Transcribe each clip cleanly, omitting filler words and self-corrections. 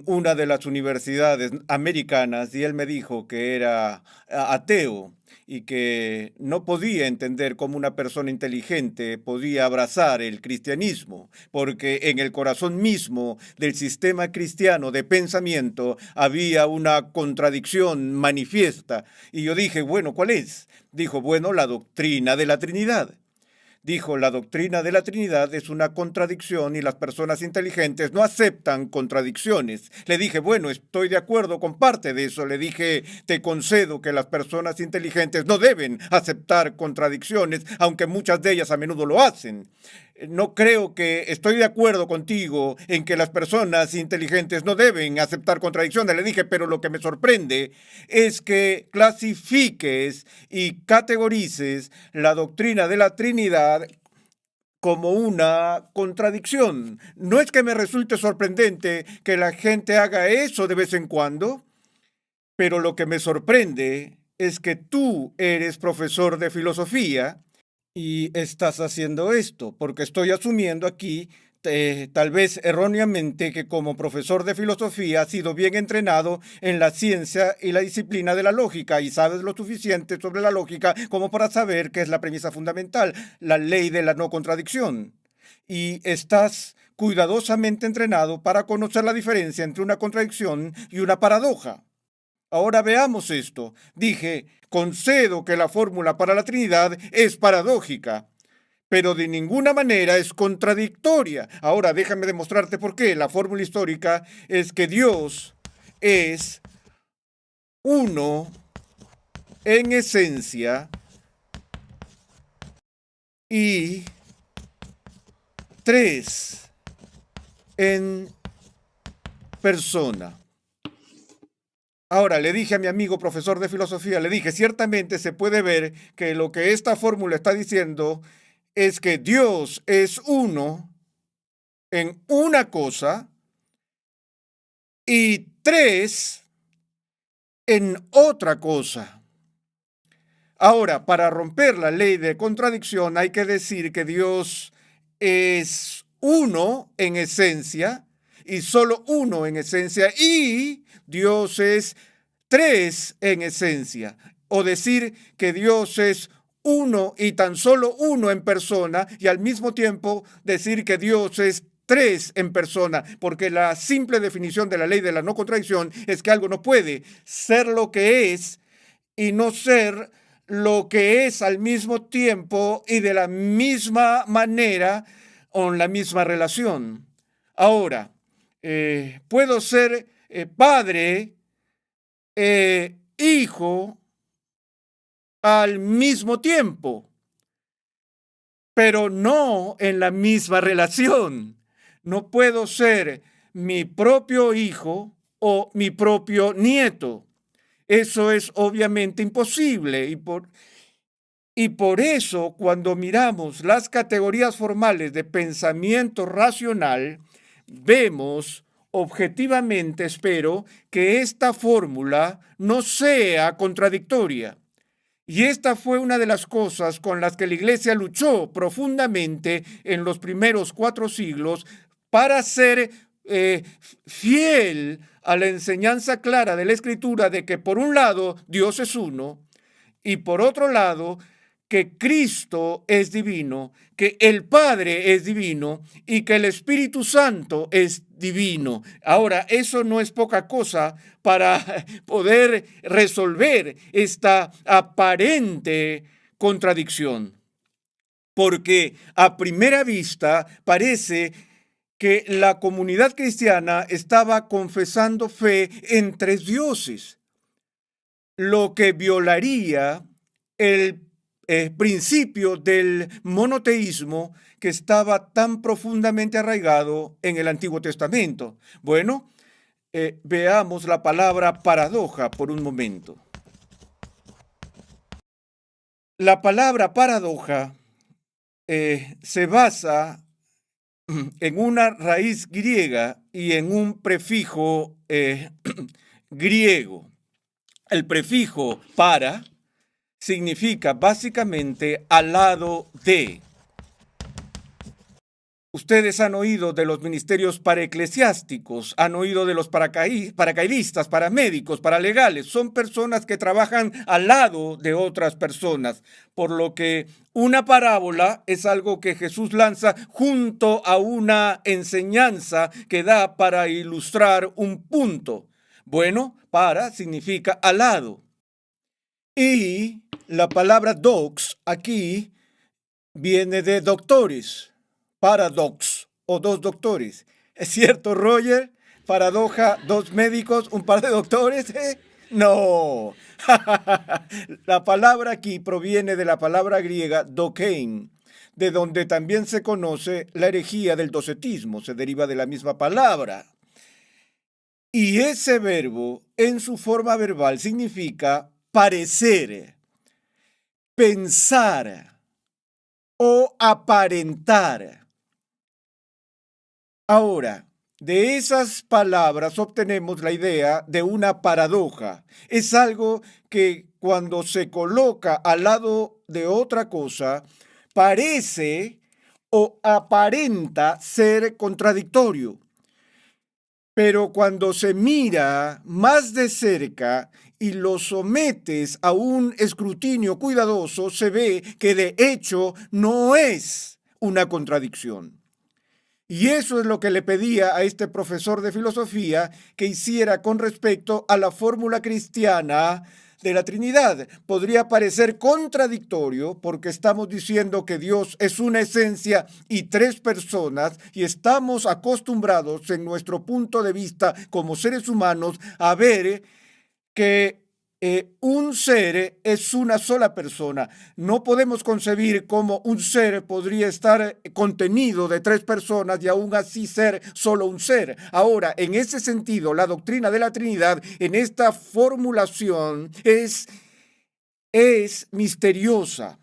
una de las universidades americanas y él me dijo que era ateo y que no podía entender cómo una persona inteligente podía abrazar el cristianismo, porque en el corazón mismo del sistema cristiano de pensamiento había una contradicción manifiesta. Y yo dije, bueno, ¿cuál es? Dijo, bueno, la doctrina de la Trinidad. Dijo, la doctrina de la Trinidad es una contradicción y las personas inteligentes no aceptan contradicciones. Le dije, bueno, estoy de acuerdo con parte de eso. Le dije, te concedo que las personas inteligentes no deben aceptar contradicciones, aunque muchas de ellas a menudo lo hacen. No creo que estoy de acuerdo contigo en que las personas inteligentes no deben aceptar contradicciones. Le dije, pero lo que me sorprende es que clasifiques y categorices la doctrina de la Trinidad como una contradicción. No es que me resulte sorprendente que la gente haga eso de vez en cuando, pero lo que me sorprende es que tú eres profesor de filosofía y estás haciendo esto, porque estoy asumiendo aquí, tal vez erróneamente, que como profesor de filosofía has sido bien entrenado en la ciencia y la disciplina de la lógica y sabes lo suficiente sobre la lógica como para saber qué es la premisa fundamental, la ley de la no contradicción. Y estás cuidadosamente entrenado para conocer la diferencia entre una contradicción y una paradoja. Ahora veamos esto. Dije, concedo que la fórmula para la Trinidad es paradójica, pero de ninguna manera es contradictoria. Ahora déjame demostrarte por qué. La fórmula histórica es que Dios es uno en esencia y tres en persona. Ahora, le dije a mi amigo profesor de filosofía, le dije, ciertamente se puede ver que lo que esta fórmula está diciendo es que Dios es uno en una cosa y tres en otra cosa. Ahora, para romper la ley de contradicción hay que decir que Dios es uno en esencia y solo uno en esencia y Dios es tres en esencia. O decir que Dios es uno y tan solo uno en persona y al mismo tiempo decir que Dios es tres en persona, porque la simple definición de la ley de la no contradicción es que algo no puede ser lo que es y no ser lo que es al mismo tiempo y de la misma manera o en la misma relación. Ahora, puedo ser padre, hijo al mismo tiempo, pero no en la misma relación. No puedo ser mi propio hijo o mi propio nieto. Eso es obviamente imposible y por eso cuando miramos las categorías formales de pensamiento racional, vemos objetivamente, espero, que esta fórmula no sea contradictoria. Y esta fue una de las cosas con las que la Iglesia luchó profundamente en los primeros 4 siglos para ser fiel a la enseñanza clara de la Escritura de que por un lado Dios es uno y por otro lado que Cristo es divino, que el Padre es divino y que el Espíritu Santo es divino. Ahora, eso no es poca cosa para poder resolver esta aparente contradicción, porque a primera vista parece que la comunidad cristiana estaba confesando fe en 3 dioses, lo que violaría el principio del monoteísmo que estaba tan profundamente arraigado en el Antiguo Testamento. Bueno, veamos la palabra paradoja por un momento. La palabra paradoja se basa en una raíz griega y en un prefijo griego. El prefijo para significa básicamente al lado de. Ustedes han oído de los ministerios paraeclesiásticos, han oído de los paracaidistas, paramédicos, paralegales. Son personas que trabajan al lado de otras personas, por lo que una parábola es algo que Jesús lanza junto a una enseñanza que da para ilustrar un punto. Bueno, para significa al lado. Y la palabra dox aquí viene de doctores, paradox o dos doctores. ¿Es cierto, Roger? Paradoja, dos médicos, un par de doctores. No. La palabra aquí proviene de la palabra griega dokein, de donde también se conoce la herejía del docetismo, se deriva de la misma palabra. Y ese verbo, en su forma verbal, significa parecer, pensar o aparentar. Ahora, de esas palabras obtenemos la idea de una paradoja. Es algo que cuando se coloca al lado de otra cosa, parece o aparenta ser contradictorio. Pero cuando se mira más de cerca y lo sometes a un escrutinio cuidadoso, se ve que de hecho no es una contradicción. Y eso es lo que le pedía a este profesor de filosofía que hiciera con respecto a la fórmula cristiana de la Trinidad. Podría parecer contradictorio porque estamos diciendo que Dios es una esencia y tres personas y estamos acostumbrados en nuestro punto de vista como seres humanos a ver que un ser es una sola persona. No podemos concebir cómo un ser podría estar contenido de tres personas y aún así ser solo un ser. Ahora, en ese sentido, la doctrina de la Trinidad, en esta formulación, es misteriosa.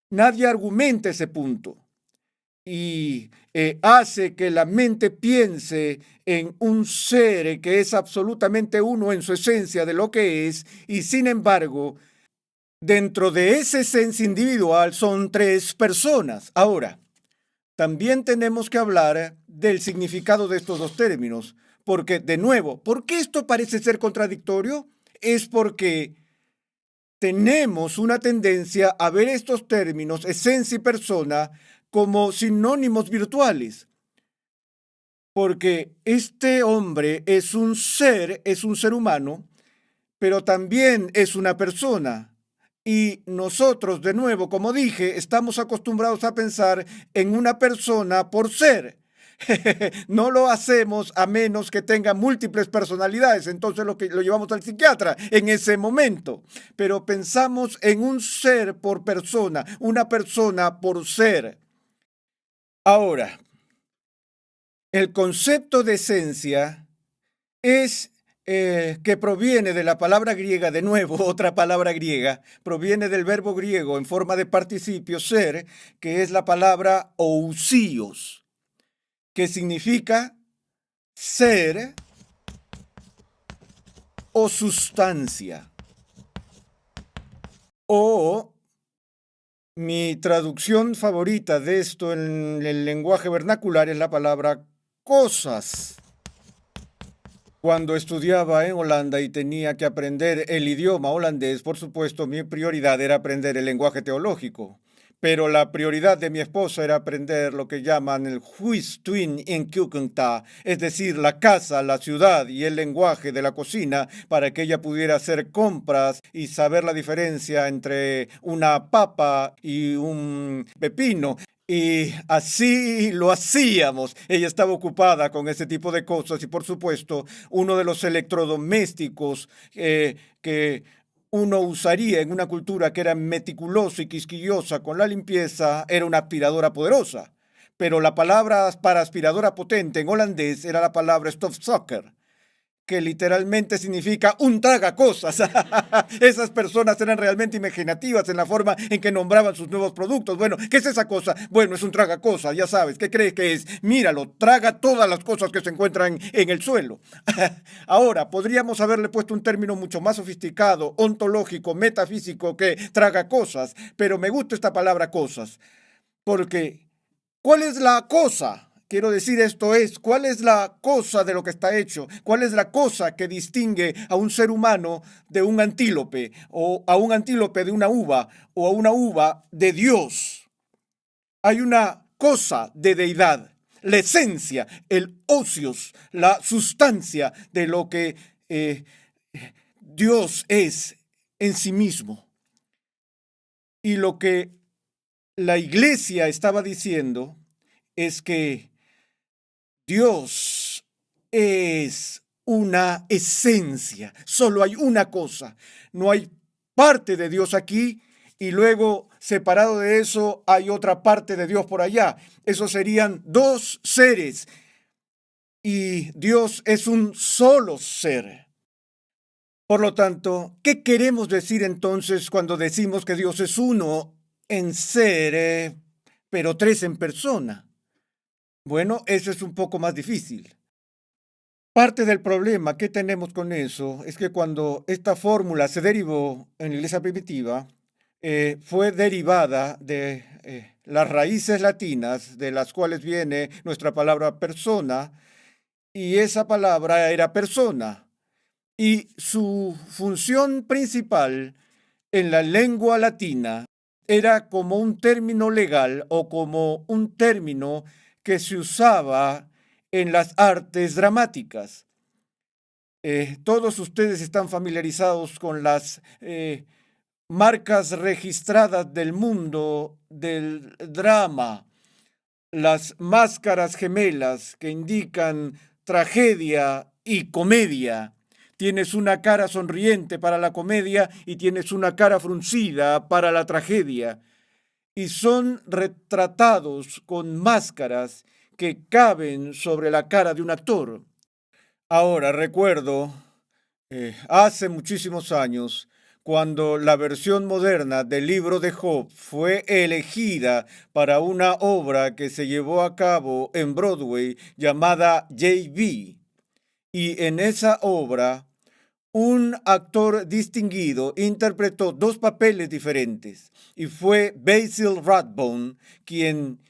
Nadie argumenta ese punto. Y hace que la mente piense en un ser que es absolutamente uno en su esencia de lo que es, y sin embargo, dentro de esa esencia individual son tres personas. Ahora, también tenemos que hablar del significado de estos dos términos, porque, de nuevo, ¿por qué esto parece ser contradictorio? Es porque tenemos una tendencia a ver estos términos, esencia y persona, como sinónimos virtuales, porque este hombre es un ser humano, pero también es una persona. Y nosotros, de nuevo, como dije, estamos acostumbrados a pensar en una persona por ser. No lo hacemos a menos que tenga múltiples personalidades, entonces lo llevamos al psiquiatra en ese momento. Pero pensamos en un ser por persona, una persona por ser. Ahora, el concepto de esencia es que proviene de la palabra griega, de nuevo, otra palabra griega, proviene del verbo griego en forma de participio ser, que es la palabra ousios, que significa ser o sustancia. O mi traducción favorita de esto en el lenguaje vernacular es la palabra cosas. Cuando estudiaba en Holanda y tenía que aprender el idioma holandés, por supuesto, mi prioridad era aprender el lenguaje teológico. Pero la prioridad de mi esposa era aprender lo que llaman el huistuin in keukentaal, es decir, la casa, la ciudad y el lenguaje de la cocina, para que ella pudiera hacer compras y saber la diferencia entre una papa y un pepino. Y así lo hacíamos. Ella estaba ocupada con ese tipo de cosas y, por supuesto, uno de los electrodomésticos que uno usaría en una cultura que era meticulosa y quisquillosa con la limpieza era una aspiradora poderosa. Pero la palabra para aspiradora potente en holandés era la palabra stofzuiger, que literalmente significa un tragacosas. Esas personas eran realmente imaginativas en la forma en que nombraban sus nuevos productos. Bueno, ¿qué es esa cosa? Bueno, es un tragacosas, ya sabes. ¿Qué crees que es? Míralo, traga todas las cosas que se encuentran en el suelo. Ahora, podríamos haberle puesto un término mucho más sofisticado, ontológico, metafísico que tragacosas, pero me gusta esta palabra cosas, porque ¿Cuál es la cosa? Quiero decir, esto es, ¿cuál es la cosa de lo que está hecho? ¿Cuál es la cosa que distingue a un ser humano de un antílope, o a un antílope de una uva, o a una uva de Dios? Hay una cosa de deidad, la esencia, el osios, la sustancia de lo que Dios es en sí mismo. Y lo que la iglesia estaba diciendo es que Dios es una esencia, solo hay una cosa, no hay parte de Dios aquí y luego separado de eso hay otra parte de Dios por allá. Esos serían dos seres y Dios es un solo ser. Por lo tanto, ¿qué queremos decir entonces cuando decimos que Dios es uno en ser, pero tres en persona? Bueno, eso es un poco más difícil. Parte del problema que tenemos con eso es que cuando esta fórmula se derivó en la iglesia primitiva, fue derivada de las raíces latinas de las cuales viene nuestra palabra persona, y esa palabra era persona. Y su función principal en la lengua latina era como un término legal o como un término que se usaba en las artes dramáticas. Todos ustedes están familiarizados con las marcas registradas del mundo del drama, las máscaras gemelas que indican tragedia y comedia. Tienes una cara sonriente para la comedia y tienes una cara fruncida para la tragedia. Y son retratados con máscaras que caben sobre la cara de un actor. Ahora recuerdo hace muchísimos años cuando la versión moderna del libro de Job fue elegida para una obra que se llevó a cabo en Broadway llamada J.B. Y en esa obra un actor distinguido interpretó dos papeles diferentes y fue Basil Rathbone quien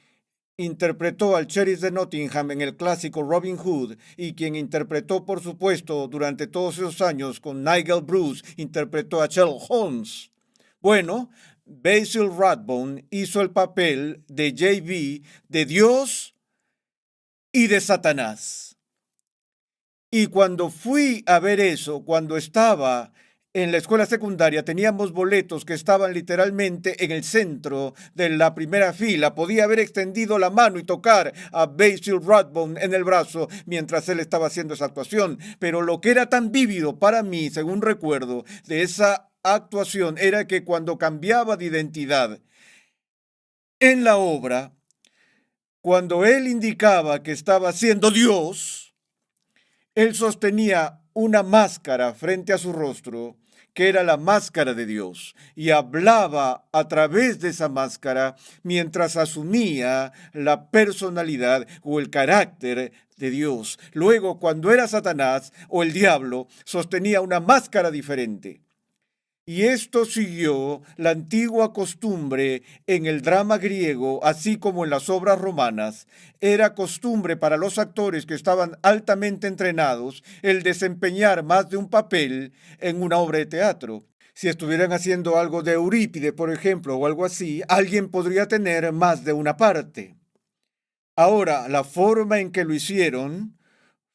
interpretó al sheriff de Nottingham en el clásico Robin Hood y quien interpretó, por supuesto, durante todos esos años con Nigel Bruce, interpretó a Sherlock Holmes. Bueno, Basil Rathbone hizo el papel de J.B. de Dios y de Satanás. Y cuando fui a ver eso, cuando estaba en la escuela secundaria, teníamos boletos que estaban literalmente en el centro de la primera fila. Podía haber extendido la mano y tocar a Basil Rathbone en el brazo mientras él estaba haciendo esa actuación. Pero lo que era tan vívido para mí, según recuerdo, de esa actuación era que cuando cambiaba de identidad en la obra, cuando él indicaba que estaba siendo Dios, él sostenía una máscara frente a su rostro, que era la máscara de Dios, y hablaba a través de esa máscara mientras asumía la personalidad o el carácter de Dios. Luego, cuando era Satanás o el diablo, sostenía una máscara diferente. Y esto siguió la antigua costumbre en el drama griego, así como en las obras romanas. Era costumbre para los actores que estaban altamente entrenados el desempeñar más de un papel en una obra de teatro. Si estuvieran haciendo algo de Eurípide, por ejemplo, o algo así, alguien podría tener más de una parte. Ahora, la forma en que lo hicieron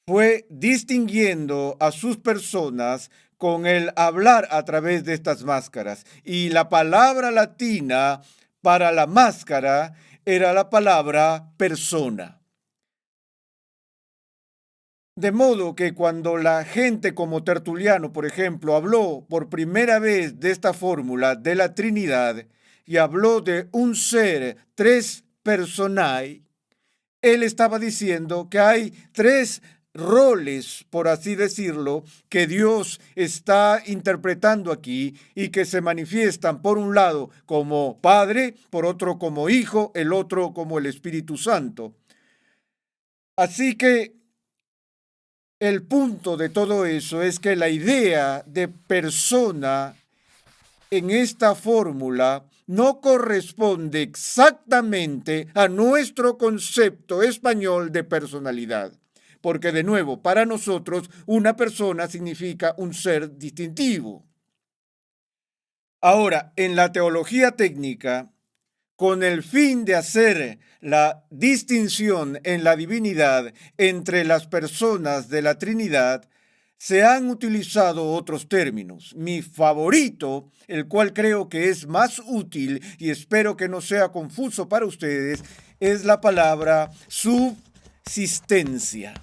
fue distinguiendo a sus personas con el hablar a través de estas máscaras. Y la palabra latina para la máscara era la palabra persona. De modo que cuando la gente como Tertuliano, por ejemplo, habló por primera vez de esta fórmula de la Trinidad y habló de un ser, tres personae, él estaba diciendo que hay tres roles, por así decirlo, que Dios está interpretando aquí y que se manifiestan por un lado como Padre, por otro como Hijo, el otro como el Espíritu Santo. Así que el punto de todo eso es que la idea de persona en esta fórmula no corresponde exactamente a nuestro concepto español de personalidad. Porque de nuevo, para nosotros, una persona significa un ser distintivo. Ahora, en la teología técnica, con el fin de hacer la distinción en la divinidad entre las personas de la Trinidad, se han utilizado otros términos. Mi favorito, el cual creo que es más útil y espero que no sea confuso para ustedes, es la palabra subsistencia.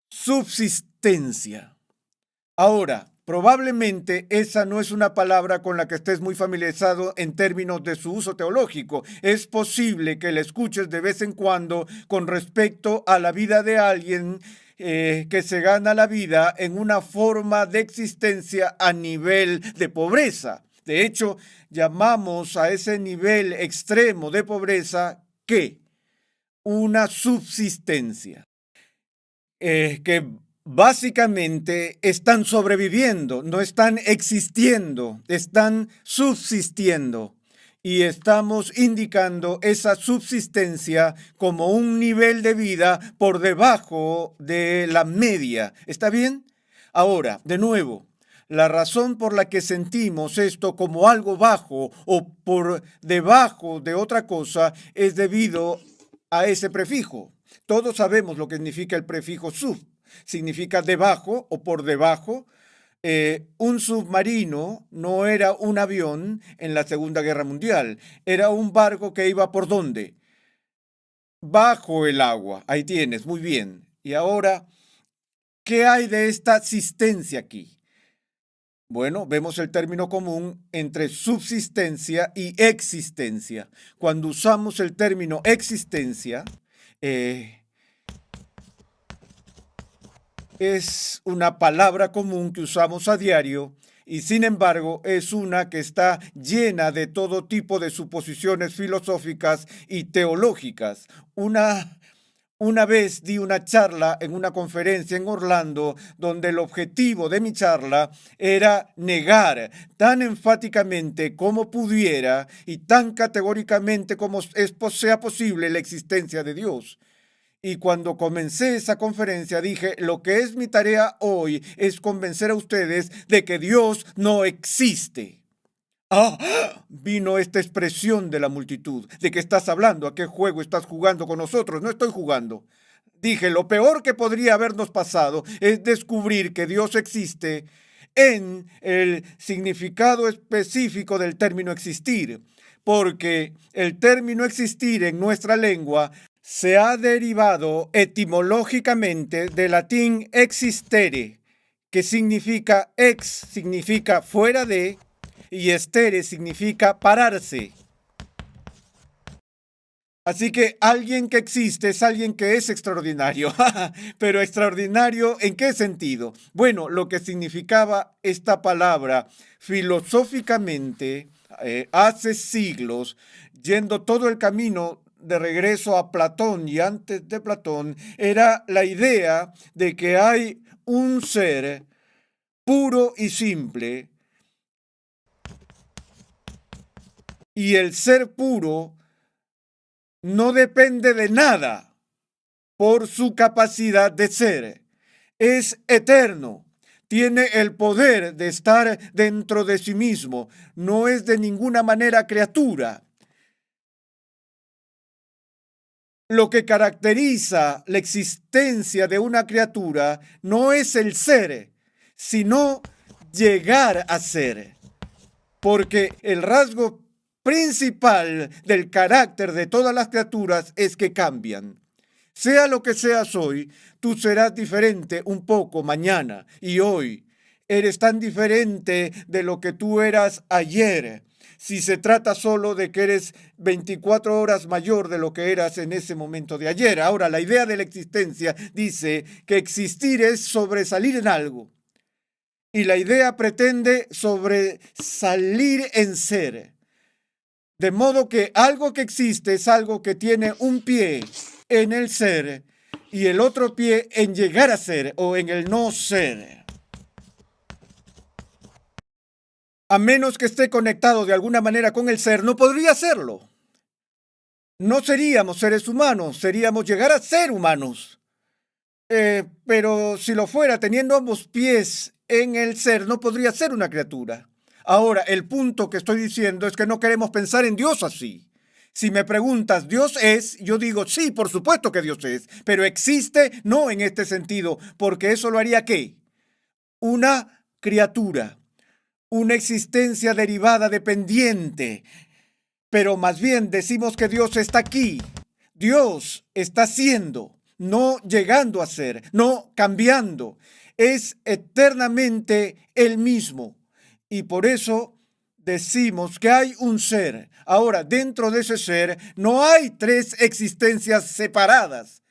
Subsistencia. Ahora, probablemente esa no es una palabra con la que estés muy familiarizado en términos de su uso teológico. Es posible que la escuches de vez en cuando con respecto a la vida de alguien que se gana la vida en una forma de existencia a nivel de pobreza. De hecho, llamamos a ese nivel extremo de pobreza ¿qué? Una subsistencia. Que básicamente están sobreviviendo, no están existiendo, están subsistiendo. Y estamos indicando esa subsistencia como un nivel de vida por debajo de la media. ¿Está bien? Ahora, de nuevo, la razón por la que sentimos esto como algo bajo o por debajo de otra cosa es debido a ese prefijo. Todos sabemos lo que significa el prefijo sub. Significa debajo o por debajo. Un submarino no era un avión en la Segunda Guerra Mundial. Era un barco que iba ¿por dónde? Bajo el agua. Ahí tienes, muy bien. Y ahora, ¿qué hay de esta asistencia aquí? Bueno, vemos el término común entre subsistencia y existencia. Cuando usamos el término existencia, es una palabra común que usamos a diario y sin embargo es una que está llena de todo tipo de suposiciones filosóficas y teológicas. Una vez di una charla en una conferencia en Orlando donde el objetivo de mi charla era negar tan enfáticamente como pudiera y tan categóricamente como sea posible la existencia de Dios. Y cuando comencé esa conferencia dije, lo que es mi tarea hoy es convencer a ustedes de que Dios no existe. Ah, vino esta expresión de la multitud. ¿De qué estás hablando? ¿A qué juego estás jugando con nosotros? No estoy jugando. Dije, lo peor que podría habernos pasado es descubrir que Dios existe en el significado específico del término existir, porque el término existir en nuestra lengua se ha derivado etimológicamente del latín existere, que significa significa fuera de, y estere significa pararse. Así que alguien que existe es alguien que es extraordinario. Pero extraordinario, ¿en qué sentido? Bueno, lo que significaba esta palabra filosóficamente hace siglos, yendo todo el camino de regreso a Platón y antes de Platón, era la idea de que hay un ser puro y simple, y el ser puro no depende de nada por su capacidad de ser. Es eterno. Tiene el poder de estar dentro de sí mismo. No es de ninguna manera criatura. Lo que caracteriza la existencia de una criatura no es el ser, sino llegar a ser. Porque el rasgo principal del carácter de todas las criaturas es que cambian. Sea lo que seas hoy, tú serás diferente un poco mañana y hoy. Eres tan diferente de lo que tú eras ayer. Si se trata solo de que eres 24 horas mayor de lo que eras en ese momento de ayer. Ahora, la idea de la existencia dice que existir es sobresalir en algo. Y la idea pretende sobresalir en ser. De modo que algo que existe es algo que tiene un pie en el ser y el otro pie en llegar a ser o en el no ser. A menos que esté conectado de alguna manera con el ser, no podría hacerlo. No seríamos seres humanos, seríamos llegar a ser humanos. Pero si lo fuera, teniendo ambos pies en el ser, no podría ser una criatura. Ahora, el punto que estoy diciendo es que no queremos pensar en Dios así. Si me preguntas, ¿Dios es? Yo digo, sí, por supuesto que Dios es, pero existe no en este sentido, porque eso lo haría ¿qué? Una criatura, una existencia derivada dependiente, pero más bien decimos que Dios está aquí. Dios está siendo, no llegando a ser, no cambiando. Es eternamente el mismo. Y por eso decimos que hay un ser. Ahora, dentro de ese ser no hay tres existencias separadas.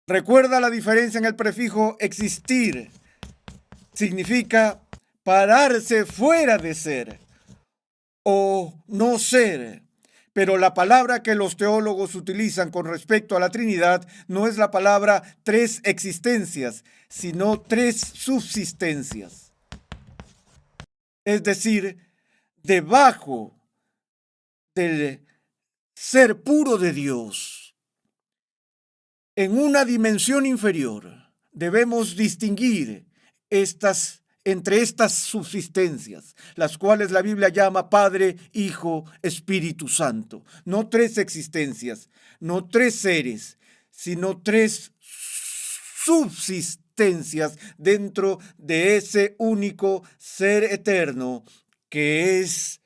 Recuerda la diferencia en el prefijo existir. Significa pararse fuera de ser o no ser. Pero la palabra que los teólogos utilizan con respecto a la Trinidad no es la palabra tres existencias, sino tres subsistencias. Es decir, debajo del ser puro de Dios, en una dimensión inferior, debemos distinguir entre estas subsistencias, las cuales la Biblia llama Padre, Hijo, Espíritu Santo. No tres existencias, no tres seres, sino tres subsistencias dentro de ese único ser eterno que es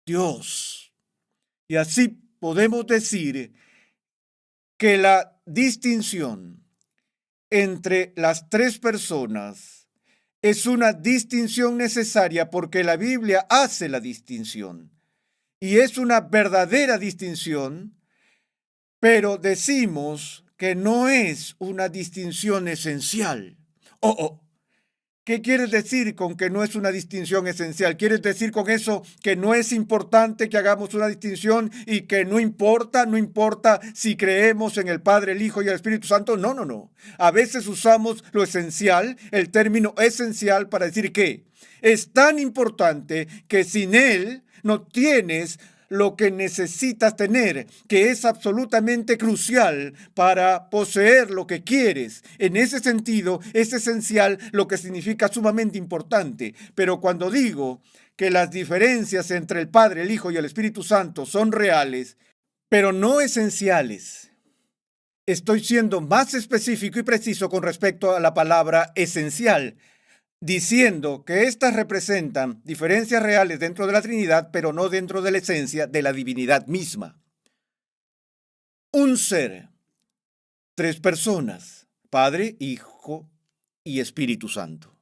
Dios. Y así podemos decir que la distinción entre las tres personas es una distinción necesaria porque la Biblia hace la distinción y es una verdadera distinción, pero decimos que no es una distinción esencial. ¿Qué quieres decir con que no es una distinción esencial? ¿Quieres decir con eso que no es importante que hagamos una distinción y que no importa si creemos en el Padre, el Hijo y el Espíritu Santo? No, no, no. A veces usamos lo esencial, el término esencial, para decir que es tan importante que sin él no tienes lo que necesitas tener, que es absolutamente crucial para poseer lo que quieres. En ese sentido, es esencial, lo que significa sumamente importante. Pero cuando digo que las diferencias entre el Padre, el Hijo y el Espíritu Santo son reales, pero no esenciales, estoy siendo más específico y preciso con respecto a la palabra esencial, diciendo que éstas representan diferencias reales dentro de la Trinidad, pero no dentro de la esencia de la divinidad misma. Un ser, tres personas, Padre, Hijo y Espíritu Santo.